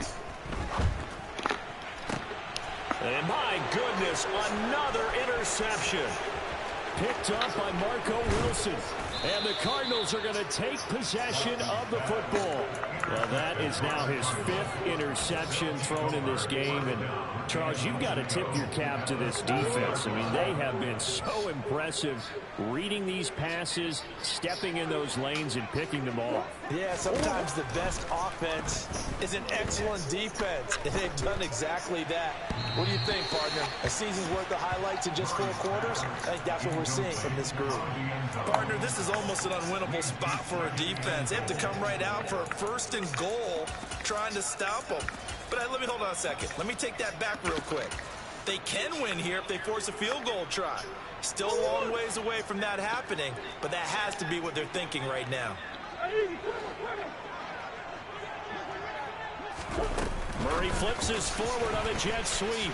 Speaker 4: And my goodness, another interception.
Speaker 1: Picked up by Marco Wilson. And the Cardinals are going to take possession of the football. Well, that That is now his 5th interception thrown in this game. And, Charles, you've got to tip your cap to this defense. I mean, they have been so impressive reading these passes, stepping in those lanes, and picking them off.
Speaker 5: Yeah, sometimes the best offense is an excellent defense, and they've done exactly that. What do you think, partner? A season's worth of highlights in just 4 quarters? I think that's what we're seeing from this group.
Speaker 2: Partner, this is almost an unwinnable spot for a defense. They have to come right out for a 1st and goal trying to stop them. But let me hold on a second. Let me take that back real quick. They can win here if they force a field goal try. Still a long ways away from that happening, but that has to be what they're thinking right now.
Speaker 1: Murray flips his forward on a jet sweep.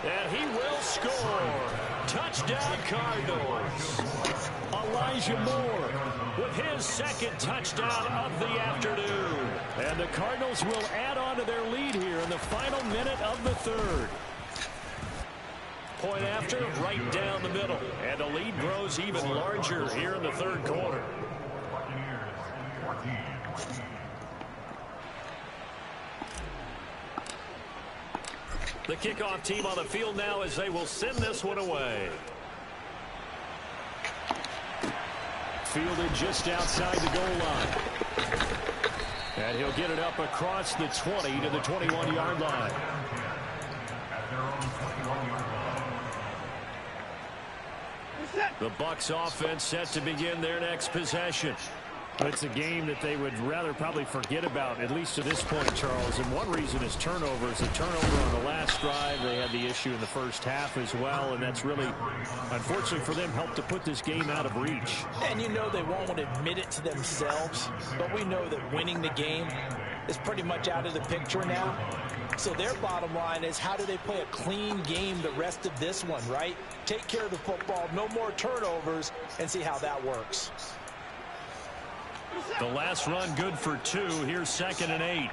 Speaker 1: And he will score. Touchdown, Cardinals. Elijah Moore with his 2nd touchdown of the afternoon. And the Cardinals will add on to their lead here in the final minute of the 3rd. Point after, right down the middle. And the lead grows even larger here in the 3rd quarter. The kickoff team on the field now as they will send this one away. Fielded just outside the goal line. And he'll get it up across the 20 to the 21-yard line. The Bucs offense set to begin their next possession. It's a game that they would rather probably forget about, at least to this point, Charles. And one reason is turnovers. A turnover on the last drive. They had the issue in the first half as well, and that's really, unfortunately for them, helped to put this game out of reach.
Speaker 5: And you know they won't admit it to themselves, but we know that winning the game is pretty much out of the picture now. So their bottom line is, how do they play a clean game the rest of this one, right? Take care of the football, no more turnovers, and see how that works.
Speaker 1: The last run good for 2. Here's 2nd and 8.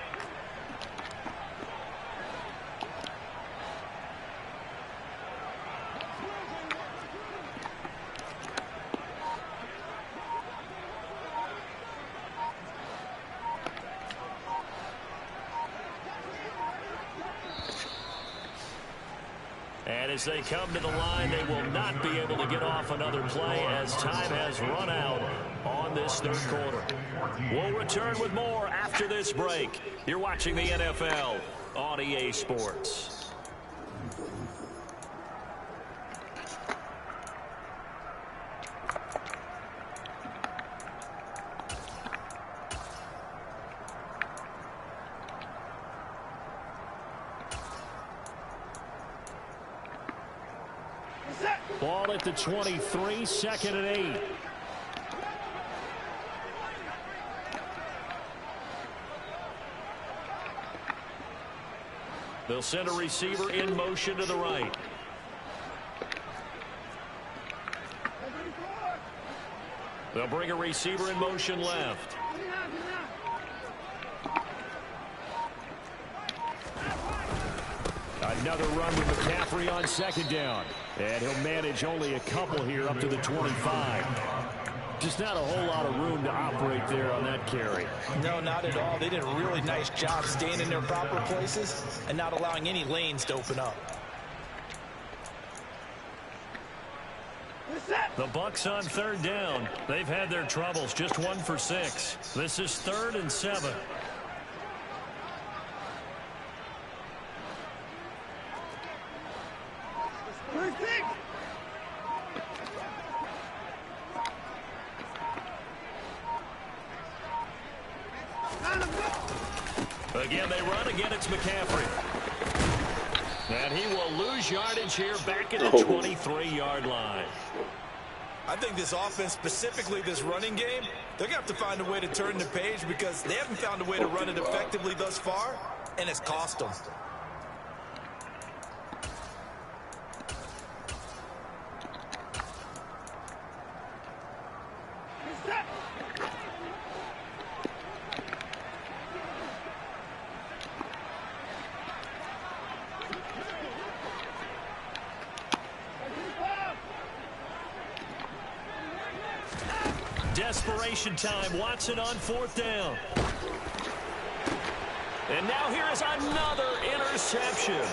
Speaker 1: And as they come to the line, they will not be able to get off another play as time has run out on this 3rd quarter. We'll return with more after this break. You're watching the NFL on EA Sports. Ball at the 23, 2nd and 8. They'll send a receiver in motion to the right. They'll bring a receiver in motion left. Another run with McCaffrey on 2nd down. And he'll manage only a couple here up to the 25. Just not a whole lot of room to operate there on that carry.
Speaker 5: No, not at all. They did a really nice job staying in their proper places and not allowing any lanes to open up.
Speaker 1: The Bucs on 3rd down. They've had their troubles. Just 1 for 6. This is 3rd and 7. Again, they run. Again, it's McCaffrey. And he will lose yardage here back at the 23-yard line.
Speaker 2: I think this offense, specifically this running game, they're going to have to find a way to turn the page because they haven't found a way to run it effectively thus far, and it's cost them.
Speaker 4: desperation time. Watson on 4th down. And now here is another interception.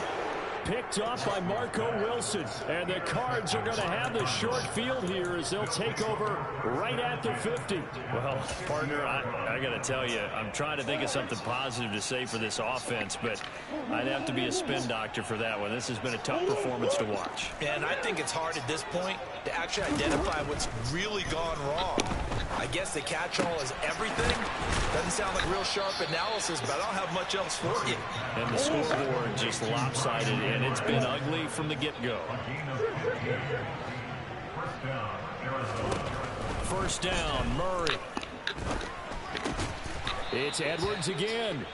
Speaker 4: Picked off by Marco Wilson. And the Cards are going to have the short field here as they'll take over right at the 50. Well, partner, I got to tell you, I'm trying to think of something positive to say for this offense, but I'd have to be a spin doctor for that one. This has been a tough performance to watch.
Speaker 2: And I think it's hard at this point to actually identify what's really gone wrong. I guess the catch-all is everything. Doesn't sound like real sharp analysis, but I don't have much else for you.
Speaker 4: And the scoreboard just lopsided, and it's been ugly from the get-go. First down, Murray. It's Edwards again.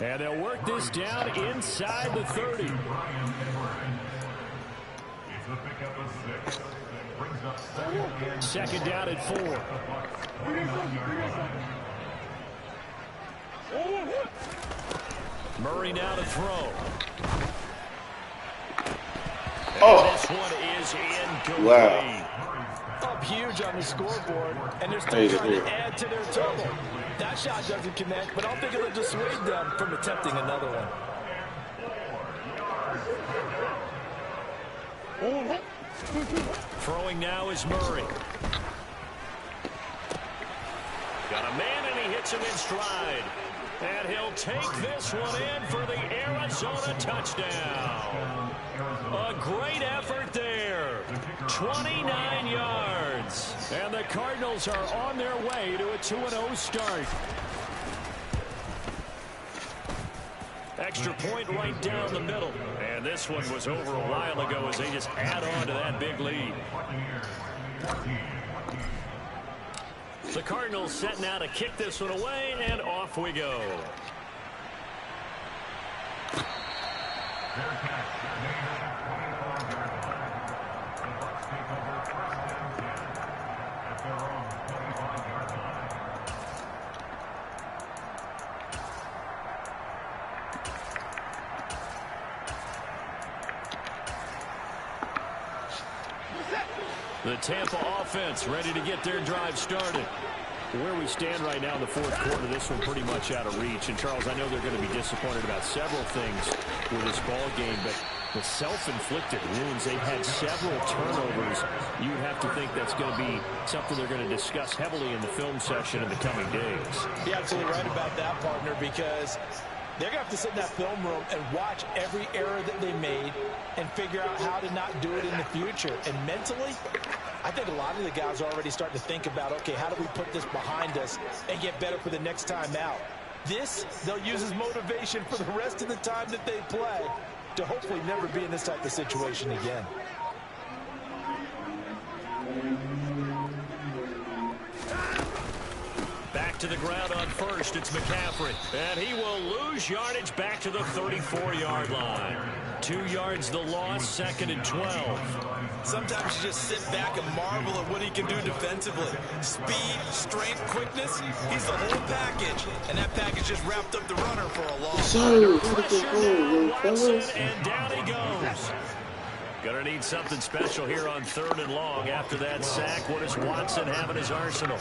Speaker 4: And they'll work this down inside the 30. Second down at 4. Murray now to throw. And this one is incomplete.
Speaker 3: Wow.
Speaker 5: Up huge on the scoreboard, and they're still trying to add to their total. That shot doesn't connect, but I don't think it'll dissuade them from attempting another one.
Speaker 4: Throwing now is Murray. Got a man, and he hits him in stride. And he'll take this one in for the Arizona touchdown. A great effort there. 29 yards. And the Cardinals are on their way to a 2-0 start. Extra point right down the middle. And this one was over a while ago as they just add on to that big lead. The Cardinals setting out to kick this one away, and off we go. The Tampa offense ready to get their drive started. Where we stand right now in the 4th quarter, this one pretty much out of reach. And, Charles, I know they're going to be disappointed about several things with this ball game, but the self-inflicted wounds, they've had several turnovers. You would have to think that's going to be something they're going to discuss heavily in the film session in the coming days.
Speaker 5: You're absolutely right about that, partner, because they're going to have to sit in that film room and watch every error that they made and figure out how to not do it in the future. And mentally, I think a lot of the guys are already starting to think about, okay, how do we put this behind us and get better for the next time out? This, they'll use as motivation for the rest of the time that they play to hopefully never be in this type of situation again.
Speaker 4: Back to the ground on first, it's McCaffrey. And he will lose yardage back to the 34-yard line. 2 yards the loss, 2nd and 12.
Speaker 2: Sometimes you just sit back and marvel at what he can do defensively. Speed, strength, quickness, he's the whole package. And that package just wrapped up the runner for a loss.
Speaker 4: Watson, and down he goes. Gonna need something special here on 3rd and long after that sack. What does Watson have in his arsenal?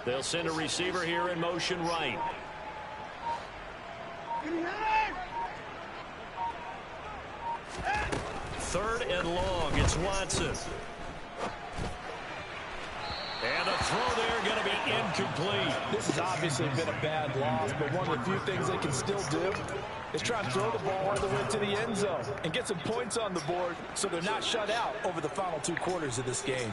Speaker 4: They'll send a receiver here in motion right. Third and long, it's Watson. And a throw there going to be incomplete.
Speaker 5: This has obviously been a bad loss, but one of the few things they can still do is try and throw the ball all the way to the end zone and get some points on the board so they're not shut out over the final 2 quarters of this game.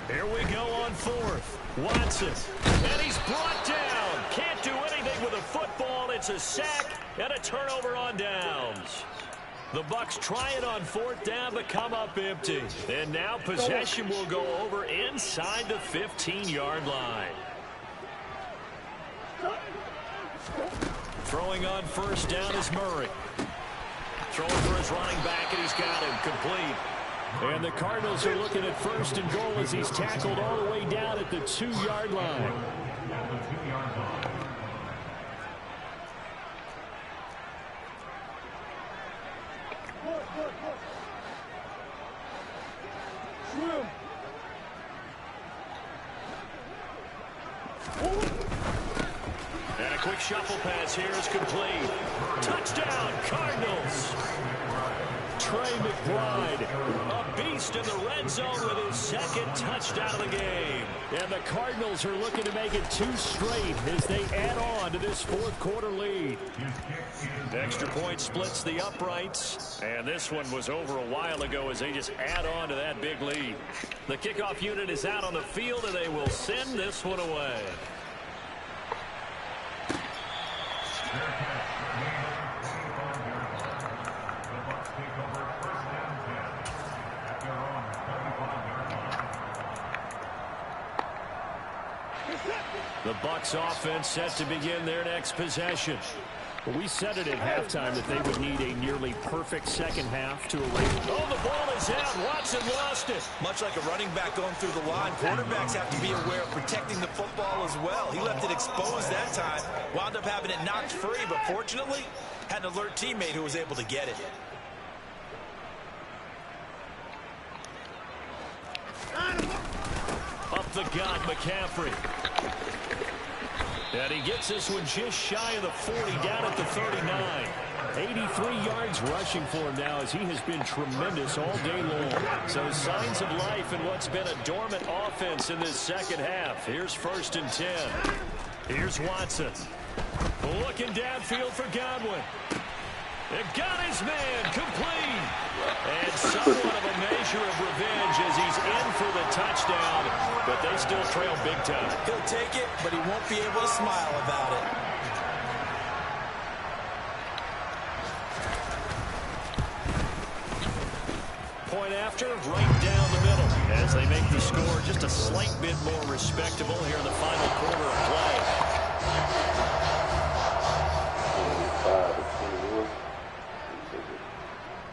Speaker 4: Here we go on 4th. Watson. And he's brought down. Can't do anything with a football. It's a sack and a turnover on downs. The Bucs try it on 4th down, but come up empty. And now possession will go over inside the 15-yard line. Throwing on 1st down is Murray. Throwing for his running back, and he's got him complete.
Speaker 1: And the Cardinals are looking at 1st and goal as he's tackled all the way down at the 2-yard line.
Speaker 4: And a quick shuffle pass here is complete. Touchdown, Cardinals.
Speaker 1: Trey McBride, a beast in the red zone with his 2nd touchdown of the game. And the Cardinals are looking to make it 2 straight as they add on to this 4th quarter lead.
Speaker 4: Extra point splits the uprights. And this one was over a while ago as they just add on to that big lead. The kickoff unit is out on the field, and they will send this one away.
Speaker 1: The Bucs offense set to begin their next possession. Well, we said it at halftime that they would need a nearly perfect second half to erase.
Speaker 4: Oh, the ball is out. Watson lost it.
Speaker 2: Much like a running back going through the line, quarterbacks have to be aware of protecting the football as well. He left it exposed that time, wound up having it knocked free, but fortunately, had an alert teammate who was able to get it.
Speaker 1: Up the gut, McCaffrey. And he gets this one just shy of the 40, down at the 39. 83 yards rushing for him now as he has been tremendous all day long. So signs of life in what's been a dormant offense in this second half. Here's 1st and 10. Here's Watson. Looking downfield for Godwin. It got his man complete. And somewhat of a measure of revenge as he's in for the touchdown, but they still trail big time.
Speaker 2: He'll take it, but he won't be able to smile about it.
Speaker 1: Point after, right down the middle. As they make the score just a slight bit more respectable here in the final quarter of play.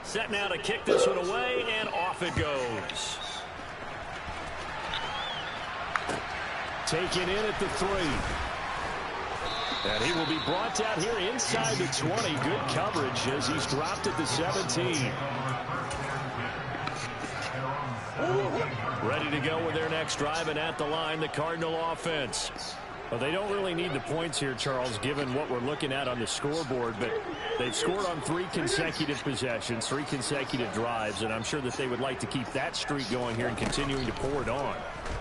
Speaker 1: Set now to kick this one away, and off it goes. Taken in at the 3. And he will be brought down here inside the 20. Good coverage as he's dropped at the 17. Ready to go with their next drive, and at the line, the Cardinal offense. Well, they don't really need the points here, Charles, given what we're looking at on the scoreboard, but they've scored on 3 consecutive possessions, 3 consecutive drives, and I'm sure that they would like to keep that streak going here and continuing to pour it on.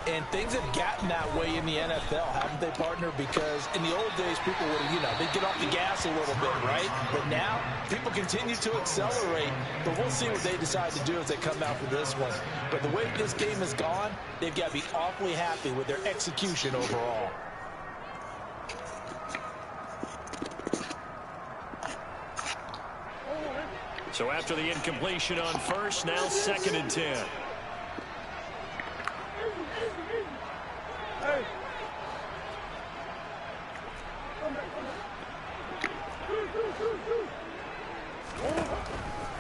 Speaker 5: And things have gotten that way in the NFL, haven't they, partner? Because in the old days, people would, they'd get off the gas a little bit, right? But now, people continue to accelerate. But we'll see what they decide to do as they come out for this one. But the way this game has gone, they've got to be awfully happy with their execution overall.
Speaker 1: So after the incompletion on 1st, now 2nd and 10.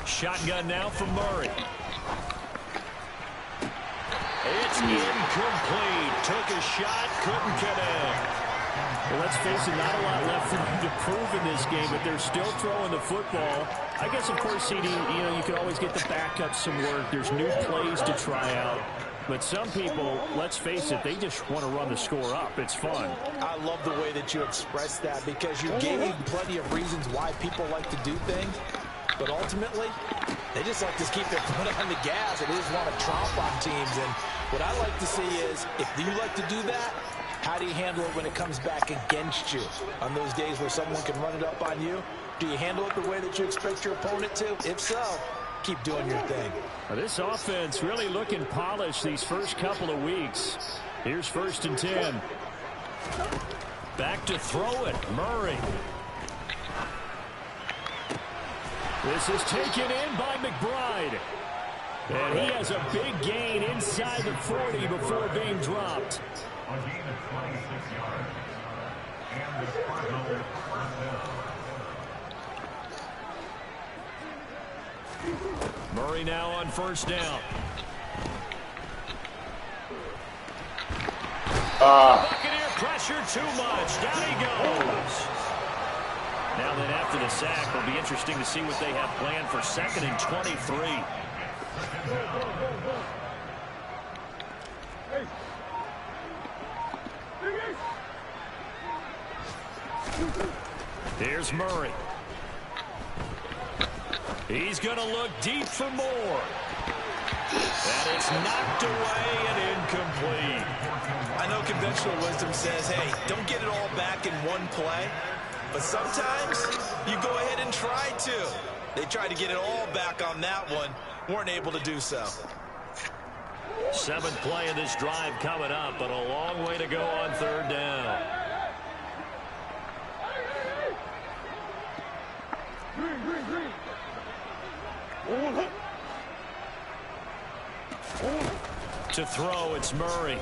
Speaker 1: Shotgun now from Murray. It's incomplete. Took a shot, couldn't connect. Well, let's face it, not a lot left for them to prove in this game, but they're still throwing the football. I guess, of course, CD, you can always get the backup some work. There's new plays to try out. But some people, let's face it, they just want to run the score up. It's fun.
Speaker 5: I love the way that you express that because you gave plenty of reasons why people like to do things. But ultimately, they just like to keep their foot on the gas and they just want to tromp on teams. And what I like to see is, if you like to do that, how do you handle it when it comes back against you? On those days where someone can run it up on you, do you handle it the way that you expect your opponent to? If so, keep doing your thing.
Speaker 1: Well, this offense really looking polished these first couple of weeks. Here's 1st and 10. Back to throw it, Murray. This is taken in by McBride. And he has a big gain inside the 40 before being dropped.
Speaker 7: A gain of 26 yards. And the Cardinals
Speaker 1: Murray now on 1st down.
Speaker 4: Buccaneer pressure too much. Down he goes. Now then, after the sack, it'll be interesting to see what they have planned for 2nd and 23. Here's Murray. He's going to look deep for more. And it's knocked away and incomplete.
Speaker 2: I know conventional wisdom says, hey, don't get it all back in one play. But sometimes you go ahead and try to. They tried to get it all back on that one. Weren't able to do so.
Speaker 4: 7th play of this drive coming up, but a long way to go on 3rd down. To throw, it's Murray.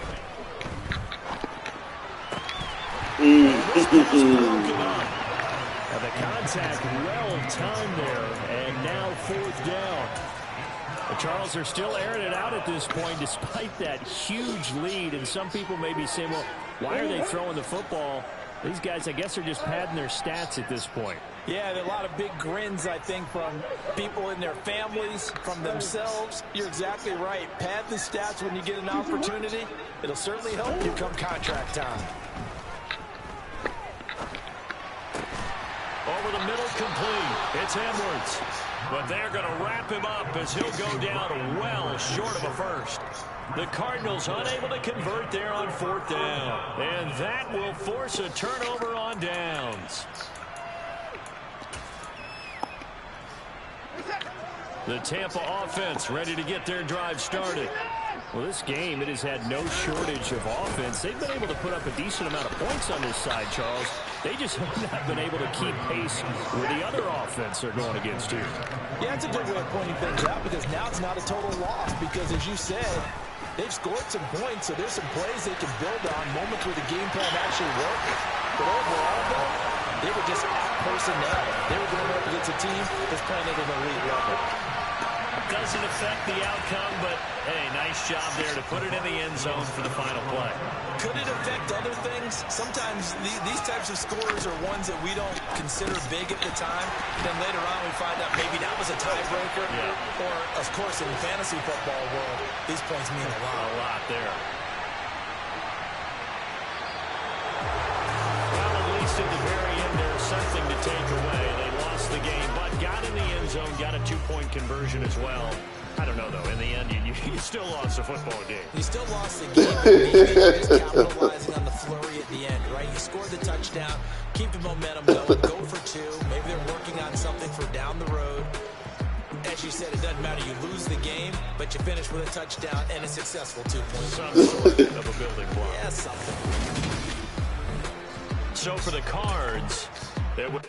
Speaker 1: The contact well timed there, and now 4th down. The Charles are still airing it out at this point despite that huge lead, and some people may be saying, well, why are they throwing the football? These guys, I guess, are just padding their stats at this point.
Speaker 5: Yeah, there are a lot of big grins, I think, from people in their families, from themselves. You're exactly right. Pad the stats when you get an opportunity. It'll certainly help you come contract time.
Speaker 4: Over the middle, complete. It's Edwards. But they're going to wrap him up as he'll go down well short of a first. The Cardinals unable to convert there on 4th down. And that will force a turnover on downs. The Tampa offense ready to get their drive started. Well, this game, it has had no shortage of offense. They've been able to put up a decent amount of points on this side, Charles. They just have not been able to keep pace with the other offense they're going against here.
Speaker 5: Yeah, it's a good way of pointing things out because now it's not a total loss because, as you said, they've scored some points, so there's some plays they can build on, moments where the game plan actually worked. But overall, though, they were just out personnel. They were going up against a team that's playing at an elite level.
Speaker 4: Doesn't affect the outcome, but, hey, nice job there to put it in the end zone for the final play.
Speaker 2: Could it affect other things? Sometimes these types of scores are ones that we don't consider big at the time. Then later on we find out maybe that was a tiebreaker.
Speaker 4: Yeah.
Speaker 2: Or, of course, in the fantasy football world, these points mean a lot.
Speaker 4: A lot there. Well, at least at the very end, there's something to take away. They lost the game, but got in the end zone, got a 2-point conversion as well. I don't know, though. In the end, you still lost a football game.
Speaker 2: You still lost the game, but maybe you're just capitalizing on the flurry at the end, right? You scored the touchdown, keep the momentum going, go for 2. Maybe they're working on something for down the road. As you said, it doesn't matter. You lose the game, but you finish with a touchdown and a successful 2-point.
Speaker 4: Some sort of a building block.
Speaker 2: Yeah, something.
Speaker 4: So for the Cards, it would...